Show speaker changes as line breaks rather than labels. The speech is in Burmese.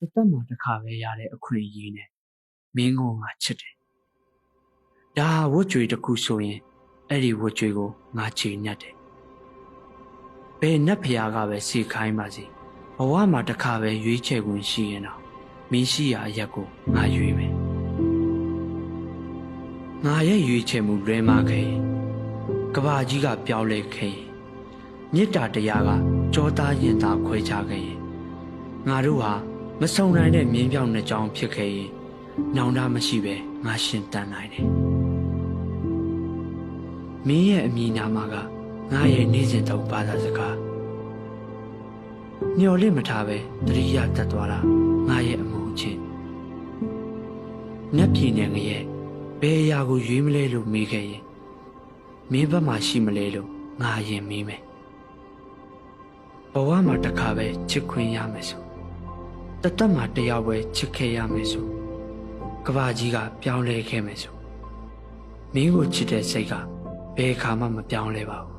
တသက်မှာတစ်ခါပဲရတဲ့အခွင့်အရေးနဲ့မင်းကိုငါချစ်တယ်။ဒါဝတ်ကြွေတစ်ခုဆိုရင်အဲ့ဒီဝတ်ကြွေကိုငါချေညတ်တယ်။ဘယ်နတ်ဖျားကပဲစီခိုင်းပါစေဘဝမှာတစ်ခါပဲရွေးချယ်ခွင့်ရှိရင်တော့မင်းရှိရာအရက်ကိုငါရွေးမယ်။ငါရဲ့ရွေးချယ်မှုလွဲမှားခဲ့ရင်ကဘာကြီးကပြောင်းလဲခဲ့ရင်မေတ္တာတရားကကြောသားရင်သားခွဲခြားခဲ့ရင်ငါတို့ဟာမဆုံနိုင်တဲ့မြင်းပြောင်နှစ်ကြောင်ဖြစ်ခဲ့ရင်နောင်တမရှိပဲငါရှင်တန်နိုင်တယ်။မင်းရဲ့အမည်နာမကငါရဲ့နေ့စဉ်သုံးဘာသာစကားညှော်လင့်မထားပဲတတိယတက်သွားတာငါရဲ့အမှုချင်းနတ်ပြည်နယ်ငရဲ့ဘယ်အရာကိုရွေးမလဲလို့မေးခဲ့ရင်မင်းဘက်မှာရှိမလဲလို့ငါရင်မေးမယ်။ဘဝမှာတစ်ခါပဲချစ်ခွင့်ရမယ်ဆိုတသက်မှာတစ်ယောက်ပဲချစ်ခဲ့ရမယ်ဆိုကဘာကြီးကပြောင်းလဲခဲ့မယ်ဆိုမင်းကိုချစ်တဲ့စိတ်ကဘယ်အခါမှမပြောင်းလဲပါဘူး